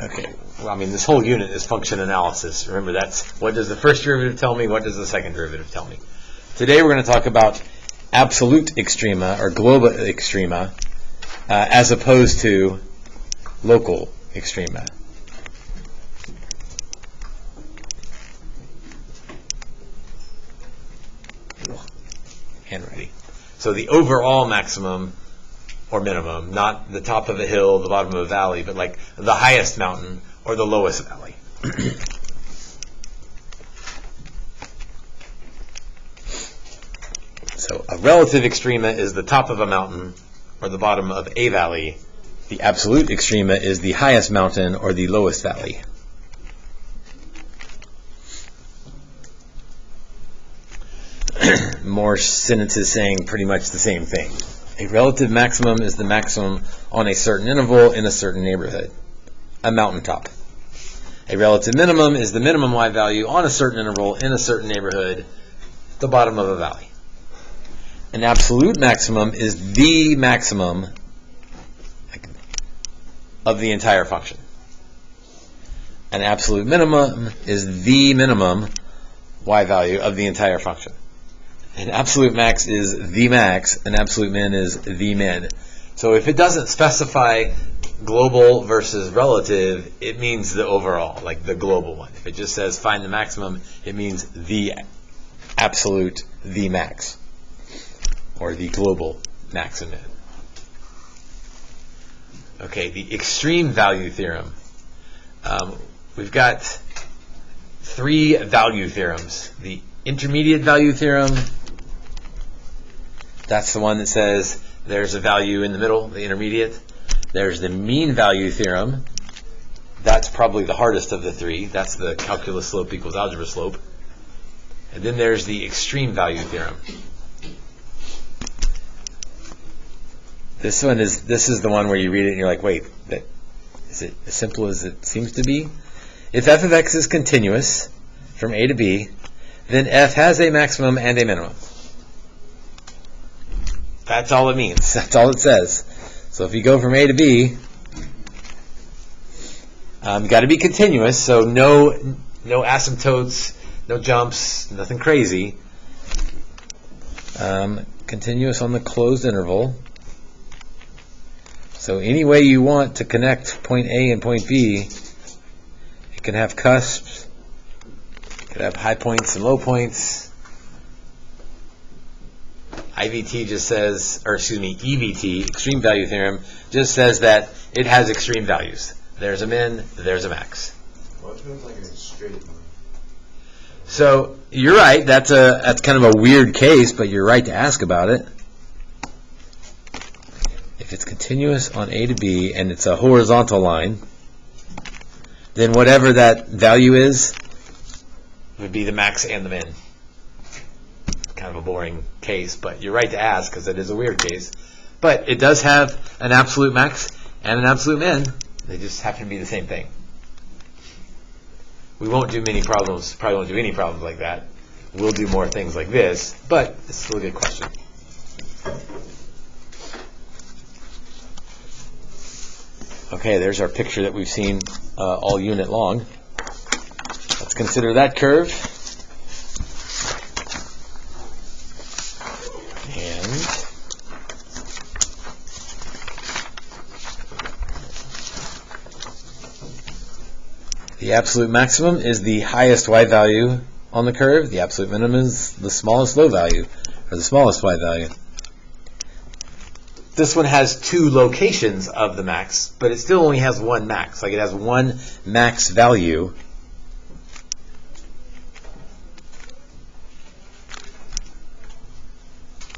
Okay, well, I mean, this whole unit is function analysis. Remember, that's what does the first derivative tell me, what does the second derivative tell me. Today we're going to talk about absolute extrema, or global extrema, as opposed to local extrema. Handwriting. So the overall maximum or minimum, not the top of a hill, the bottom of a valley, but like the highest mountain or the lowest valley. So a relative extrema is the top of a mountain or the bottom of a valley. The absolute extrema is the highest mountain or the lowest valley. More sentences saying pretty much the same thing. A relative maximum is the maximum on a certain interval in a certain neighborhood, a mountaintop. A relative minimum is the minimum y value on a certain interval in a certain neighborhood, the bottom of a valley. An absolute maximum is the maximum of the entire function. An absolute minimum is the minimum y value of the entire function. An absolute max is the max, an absolute min is the min. So if it doesn't specify global versus relative, it means the overall, like the global one. If it just says find the maximum, it means the absolute, the max, or the global max and min. Okay, the extreme value theorem. We've got three value theorems. The intermediate value theorem, that's the one that says there's a value in the middle, the intermediate. There's the mean value theorem. That's probably the hardest of the three. That's the calculus slope equals algebra slope. And then there's the extreme value theorem. This is the one where you read it and you're like, wait, is it as simple as it seems to be? If f of x is continuous from a to b, then f has a maximum and a minimum. That's all it means. That's all it says. So if you go from a to b, you've got to be continuous, so no asymptotes, no jumps, nothing crazy. Continuous on the closed interval. So any way you want to connect point A and point B, it can have cusps, it can have high points and low points. EVT, extreme value theorem, just says that it has extreme values. There's a min, there's a max. What feels like a straight line? So you're right. That's kind of a weird case, but you're right to ask about it. If it's continuous on A to B and it's a horizontal line, then whatever that value is would be the max and the min. Kind of a boring case, but you're right to ask because it is a weird case. But it does have an absolute max and an absolute min. They just happen to be the same thing. We won't do many problems, probably won't do any problems like that. We'll do more things like this, but it's still a good question. Okay, there's our picture that we've seen all unit long. Let's consider that curve. The absolute maximum is the highest y value on the curve. The absolute minimum is the smallest low value, or the smallest y value. This one has two locations of the max, but it still only has one max. Like it has one max value.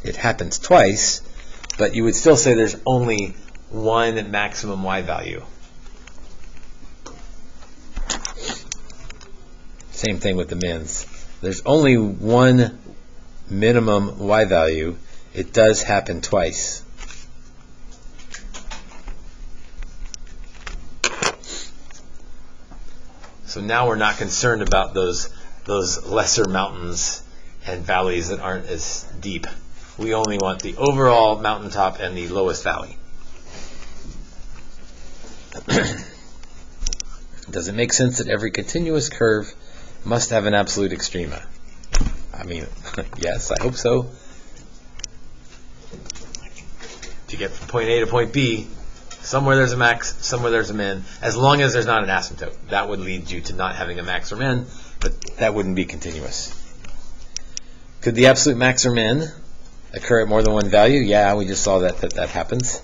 It happens twice, but you would still say there's only one maximum y value. Same thing with the mins. There's only one minimum y value. It does happen twice. So now we're not concerned about those lesser mountains and valleys that aren't as deep. We only want the overall mountaintop and the lowest valley. Does it make sense that every continuous curve must have an absolute extrema? I mean, yes, I hope so. To get from point A to point B, somewhere there's a max, somewhere there's a min, as long as there's not an asymptote. That would lead you to not having a max or min, but that wouldn't be continuous. Could the absolute max or min occur at more than one value? Yeah, we just saw that happens.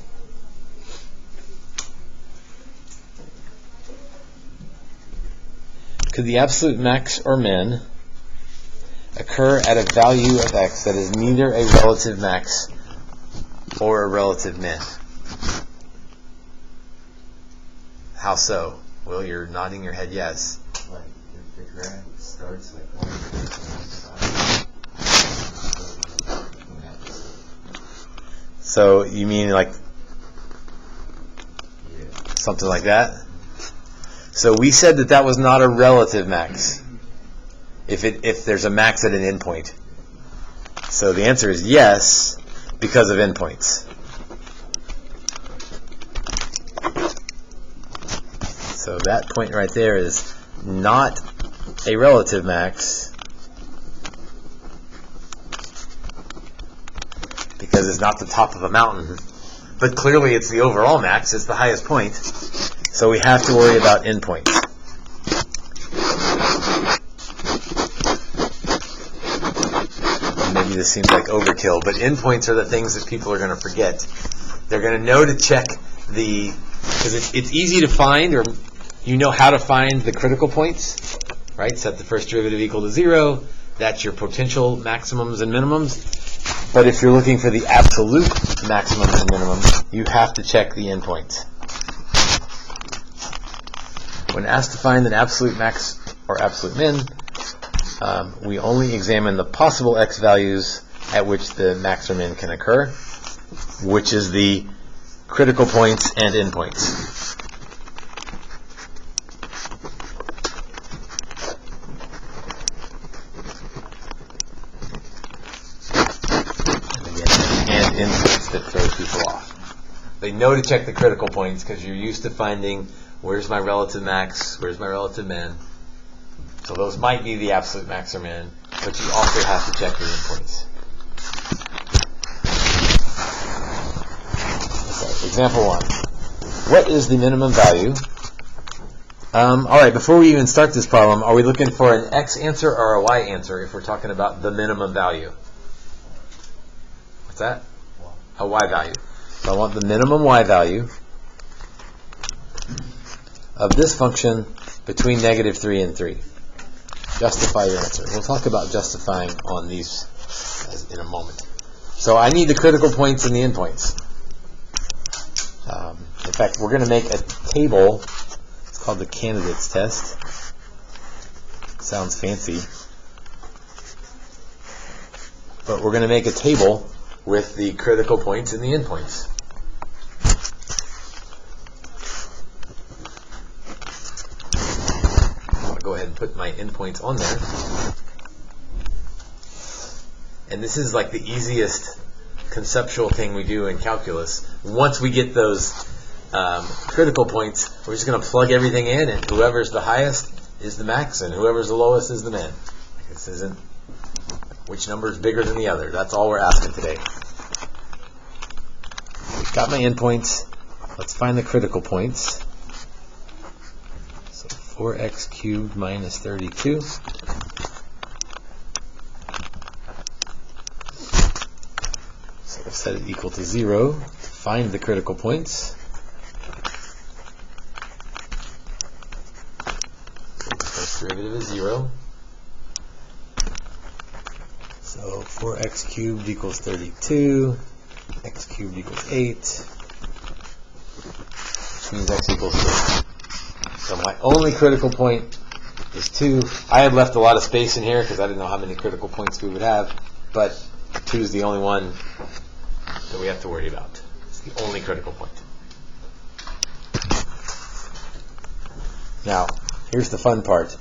Could the absolute max or min occur at a value of x that is neither a relative max or a relative min? How so? Well, you're nodding your head yes. Like, if the graph starts like one So you mean like yeah. something like that? So we said that was not a relative max if there's a max at an endpoint. So the answer is yes, because of endpoints. So that point right there is not a relative max because it's not the top of a mountain, but clearly it's the overall max, it's the highest point, so we have to worry about endpoints. Maybe this seems like overkill, but endpoints are the things that people are going to forget. They're going to know to check because it's easy to find, or you know how to find the critical points, right? Set the first derivative equal to 0. That's your potential maximums and minimums. But if you're looking for the absolute maximums and minimums, you have to check the endpoints. When asked to find an absolute max or absolute min, we only examine the possible x values at which the max or min can occur, which is the critical points and endpoints. And endpoints that throw people off. They know to check the critical points because you're used to finding where's my relative max, where's my relative min. So those might be the absolute max or min, but you also have to check the endpoints. Okay, example 1. What is the minimum value? Alright, before we even start this problem, are we looking for an x answer or a y answer if we're talking about the minimum value? What's that? A y value. So I want the minimum y value of this function between -3 and 3. Justify your answer. We'll talk about justifying on these in a moment. So I need the critical points and the endpoints. In fact, we're going to make a table. It's called the candidates test. Sounds fancy. But we're going to make a table with the critical points and the endpoints. Go ahead and put my endpoints on there. And this is like the easiest conceptual thing we do in calculus. Once we get those critical points, we're just going to plug everything in, and whoever's the highest is the max, and whoever's the lowest is the min. This isn't which number is bigger than the other. That's all we're asking today. Got my endpoints. Let's find the critical points. 4x cubed minus 32. So we'll set it equal to 0 to find the critical points. So the first derivative is 0. So 4x cubed equals 32. X cubed equals 8. Which means x equals 3. So my only critical point is 2. I had left a lot of space in here because I didn't know how many critical points we would have, but 2 is the only one that we have to worry about. It's the only critical point. Now, here's the fun part.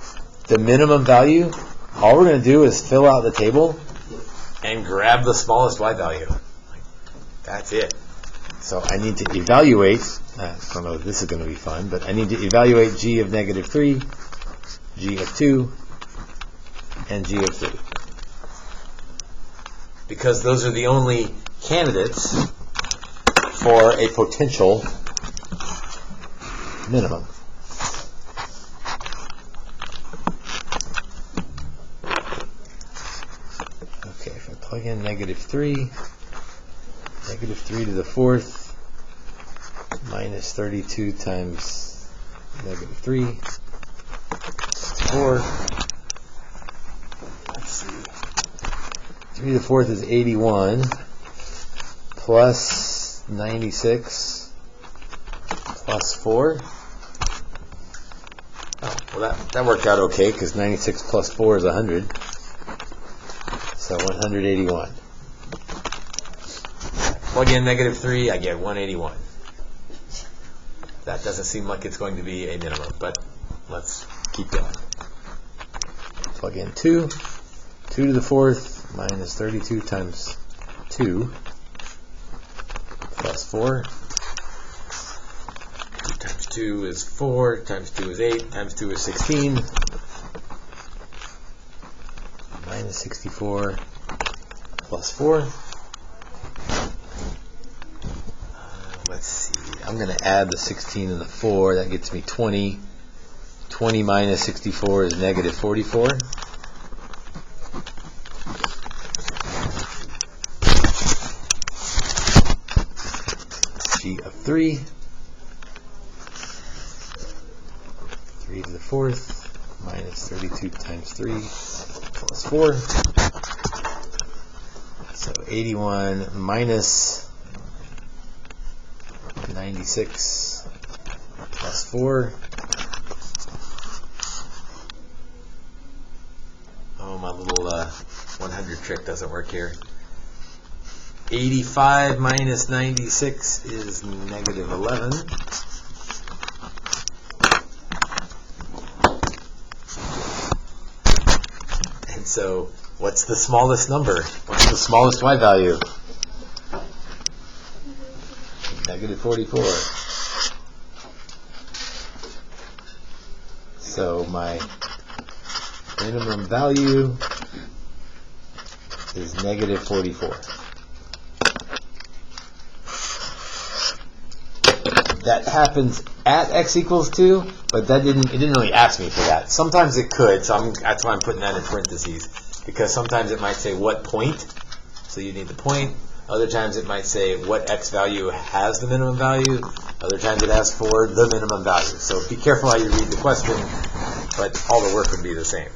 The minimum value, all we're going to do is fill out the table and grab the smallest y value. That's it. So I need to evaluate, I don't know if this is going to be fun, but I need to evaluate g of negative 3, g of 2, and g of 3. Because those are the only candidates for a potential minimum. Okay, if I plug in negative 3 to the fourth minus 32 times negative 3, 4. Let's see. 3 to the fourth is 81 plus 96 plus 4. Oh, well, that worked out okay because 96 plus 4 is 100. So 181. Plug in negative 3, I get 181. That doesn't seem like it's going to be a minimum, but let's keep going. Plug in 2 to the fourth minus 32 times 2 plus 4. 2 times 2 is 4, times 2 is 8, times 2 is 16. Minus 64 plus 4. Let's see. I'm going to add the 16 and the 4. That gets me 20. 20 minus 64 is negative 44. G of 3. 3 to the fourth minus 32 times 3 plus 4. So 81 minus 96 plus 4. Oh, my little 100 trick doesn't work here. 85 minus 96 is negative 11. And so, what's the smallest number? What's the smallest y value? Negative 44. So my minimum value is negative 44. That happens at x equals 2, but it didn't really ask me for that. Sometimes it could, so that's why I'm putting that in parentheses, because sometimes it might say what point, so you need the point. Other times it might say what x value has the minimum value. Other times it asks for the minimum value. So be careful how you read the question, but all the work would be the same.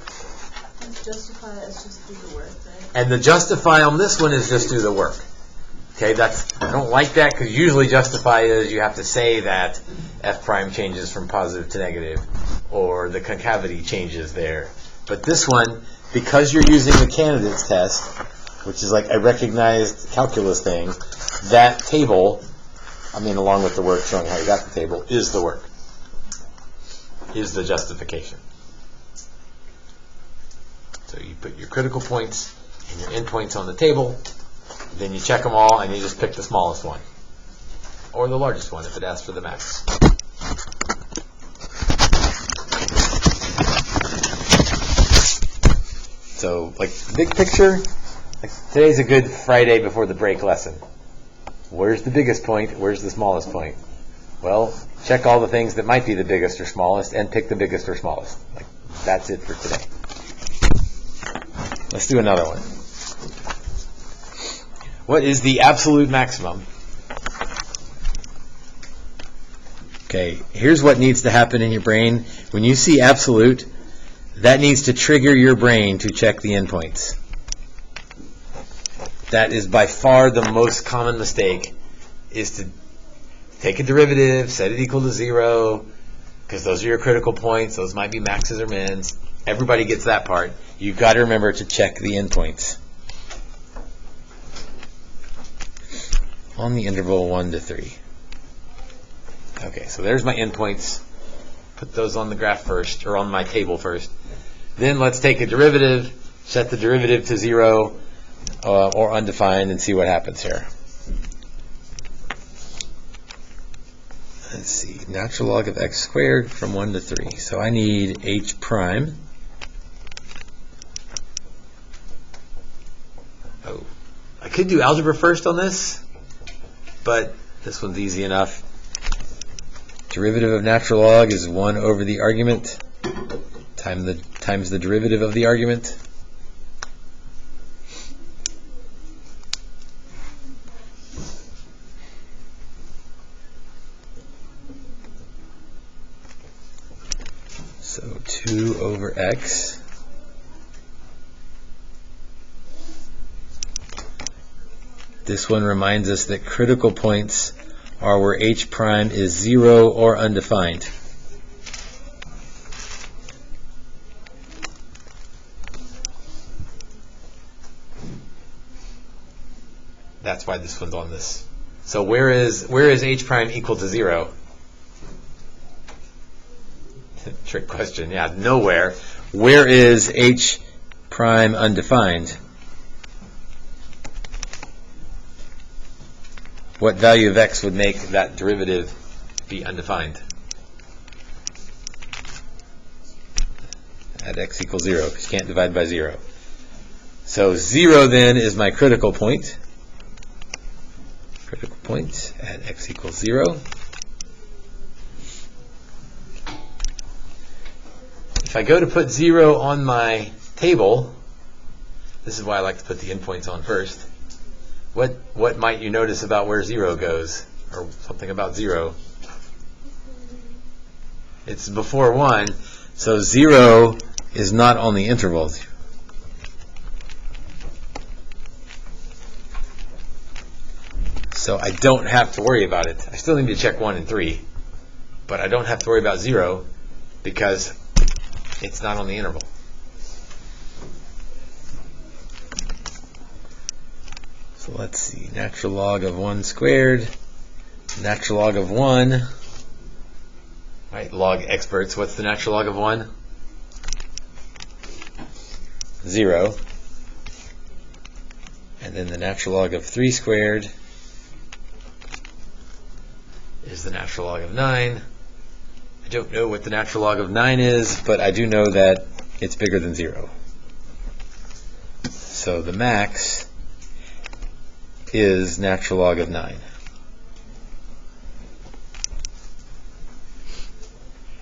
Justify is just do the work, right? And the justify on this one is just do the work. Okay, I don't like that because usually justify is you have to say that f prime changes from positive to negative or the concavity changes there. But this one, because you're using the candidates test, which is like a recognized calculus thing, that table, along with the work showing how you got the table, is the work, is the justification. So you put your critical points and your endpoints on the table, then you check them all, and you just pick the smallest one, or the largest one if it asks for the max. So, big picture, today's a good Friday before the break lesson. Where's the biggest point? Where's the smallest point? Well, check all the things that might be the biggest or smallest and pick the biggest or smallest. That's it for today. Let's do another one. What is the absolute maximum? Okay, here's what needs to happen in your brain. When you see absolute, that needs to trigger your brain to check the endpoints. That is by far the most common mistake, is to take a derivative, set it equal to 0, because those are your critical points. Those might be maxes or mins. Everybody gets that part. You've got to remember to check the endpoints on the interval 1 to 3. Okay, so there's my endpoints. Put those on the graph first, or on my table first. Then let's take a derivative, set the derivative to 0 or undefined, and see what happens here. let's see, natural log of x squared from 1 to 3. So I need h prime. Oh, I could do algebra first on this, but this one's easy enough. Derivative of natural log is 1 over the argument times the derivative of the argument. So 2 over x. This one reminds us that critical points are where h prime is 0 or undefined. That's why this one's on this. So where is h prime equal to 0? Trick question. Yeah, nowhere. Where is h prime undefined? What value of x would make that derivative be undefined? At x equals 0, because you can't divide by 0. So 0 then is my critical point. Critical point at x equals 0. If I go to put 0 on my table, this is why I like to put the endpoints on first. What might you notice about where 0 goes, or something about 0? It's before 1, so 0 is not on the interval. So I don't have to worry about it. I still need to check 1 and 3, but I don't have to worry about 0 because it's not on the interval. So let's see, natural log of 1 squared, natural log of 1, right, log experts, what's the natural log of 1? 0. And then the natural log of 3 squared is the natural log of 9. I don't know what the natural log of 9 is, but I do know that it's bigger than 0. So the max is natural log of 9.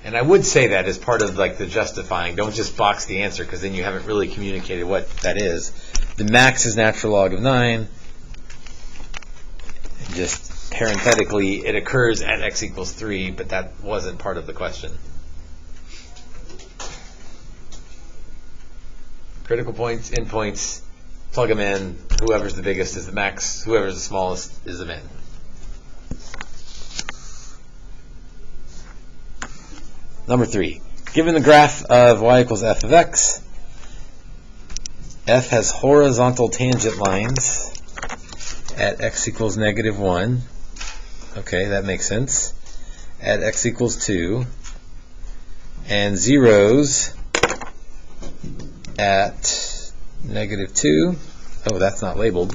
And I would say that as part of like the justifying. Don't just box the answer, because then you haven't really communicated what that is. The max is natural log of 9. And just parenthetically, it occurs at x equals 3, but that wasn't part of the question. Critical points, endpoints, plug them in. Whoever's the biggest is the max. Whoever's the smallest is the min. Number 3. Given the graph of y equals f of x, f has horizontal tangent lines at x equals negative 1. Okay, that makes sense. At x equals 2. And zeros at negative 2. Oh, that's not labeled.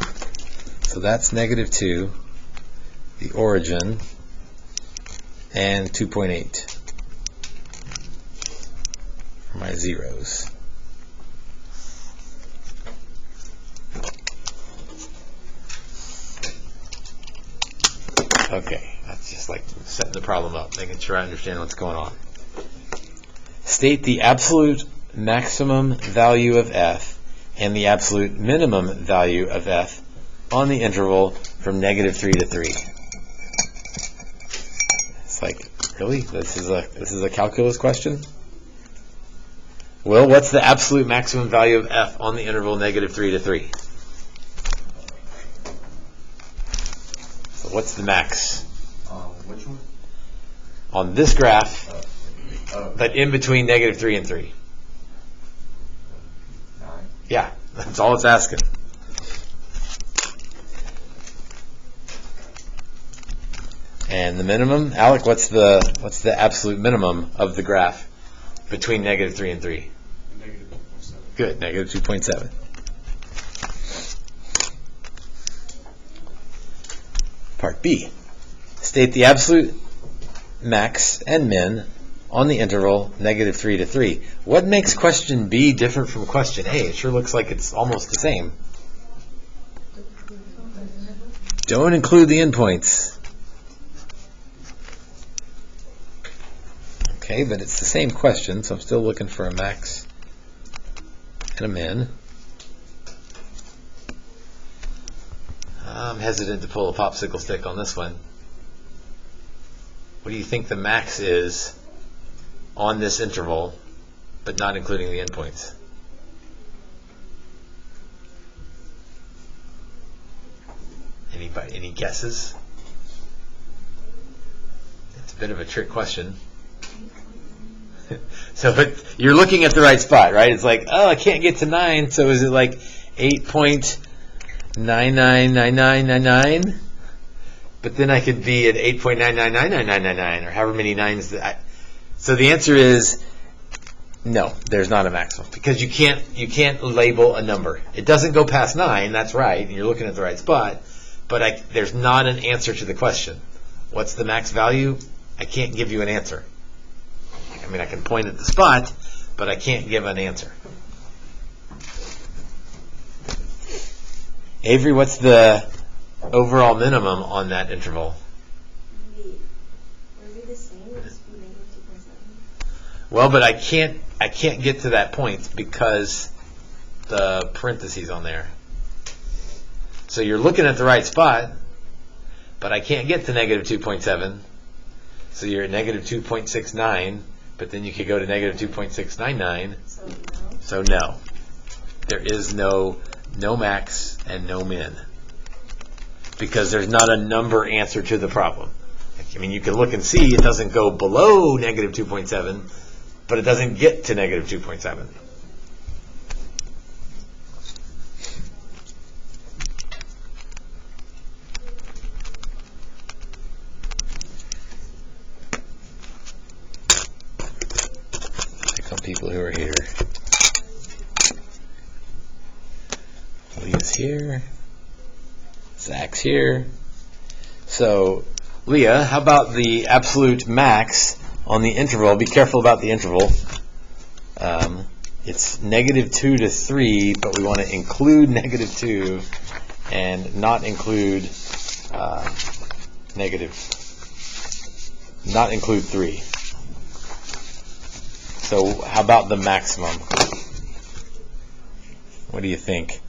So that's negative 2, the origin, and 2.8 for my zeros. Okay, that's just like setting the problem up, making sure I understand what's going on. State the absolute maximum value of f and the absolute minimum value of f on the interval from negative 3 to 3. It's like, really? This is a calculus question? Well, what's the absolute maximum value of f on the interval negative 3 to 3? So what's the max? Which one? On this graph, but in between negative 3 and 3. 9. Yeah, that's all it's asking. And the minimum, Alec, what's the absolute minimum of the graph between negative 3 and 3? Negative 2.7. Good, negative 2.7. Part B. State the absolute max and min on the interval -3 to 3. What makes question B different from question A? It sure looks like it's almost the same. Don't include the endpoints. Okay, but it's the same question, so I'm still looking for a max and a min. I'm hesitant to pull a popsicle stick on this one. What do you think the max is on this interval, but not including the endpoints? Anybody? Any guesses? It's a bit of a trick question. So you're looking at the right spot, right? It's like, oh, I can't get to 9, so is it like 8.999999? But then I could be at 8.9999999, or however many nines that so the answer is no, there's not a maximum, because you can't label a number. It doesn't go past 9, that's right, and you're looking at the right spot, but there's not an answer to the question. What's the max value? I can't give you an answer. I mean, I can point at the spot, but I can't give an answer. Avery, what's the overall minimum on that interval? Would it be the same? Would it just be -2.7? Well, but I can't get to that point because the parentheses on there. So you're looking at the right spot, but I can't get to -2.7. So you're at -2.69, but then you could go to -2.699. So no. There is no max and no min, because there's not a number answer to the problem. I mean, you can look and see it doesn't go below -2.7, but it doesn't get to -2.7. Pick on people who are here. Leah's here. Zach's here. So, Leah, how about the absolute max on the interval? Be careful about the interval. It's -2 to 3, but we want to include -2 and not include not include 3. So, how about the maximum? What do you think?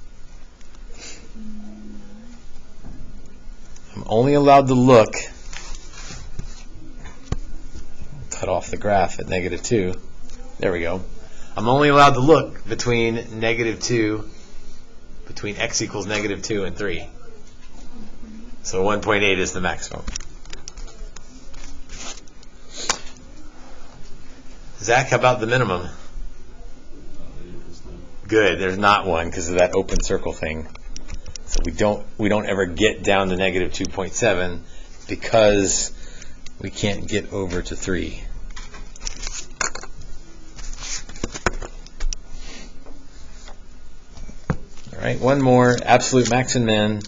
I'm only allowed to look, cut off the graph at -2. There we go. I'm only allowed to look between -2, between x equals -2 and 3. So 1.8 is the maximum. Zach, how about the minimum? Good, there's not one because of that open circle thing. So we don't ever get down to -2.7 because we can't get over to 3. All right, one more. Absolute max and min.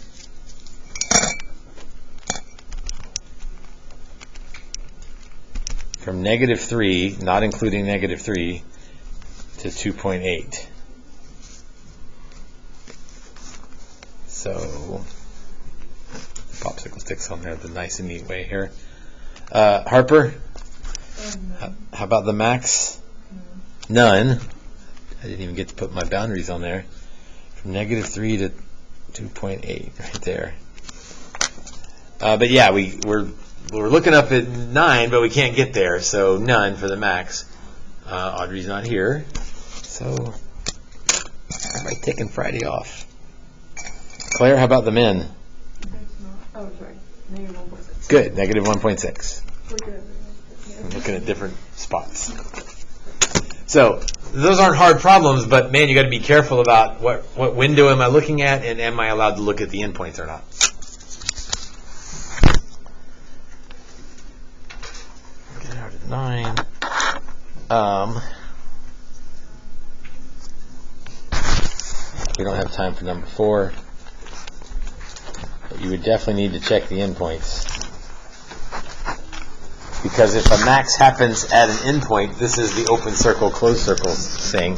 From -3, not including -3, to 2.8. So, popsicle sticks on there the nice and neat way here. Harper, how about the max? None. I didn't even get to put my boundaries on there. From -3 to 2.8, right there. But yeah, we're looking up at 9, but we can't get there. So none for the max. Audrey's not here, so everybody taking Friday off. Claire, how about the min? Oh, sorry. -1.6. Good, -1.6. We're good. I'm looking at different spots. So those aren't hard problems, but man, you got to be careful about what window am I looking at, and am I allowed to look at the endpoints or not? Get out at 9. We don't have time for number 4. But you would definitely need to check the endpoints. Because if a max happens at an endpoint, this is the open circle, closed circle thing.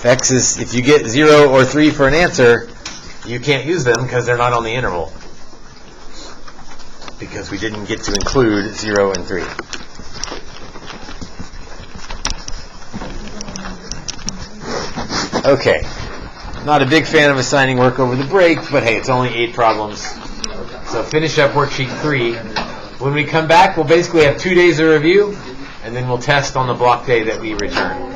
If you get 0 or 3 for an answer, you can't use them because they're not on the interval. Because we didn't get to include 0 and 3. Okay. Not a big fan of assigning work over the break, but hey, it's only 8 problems. So finish up worksheet 3. When we come back, we'll basically have 2 days of review, and then we'll test on the block day that we return.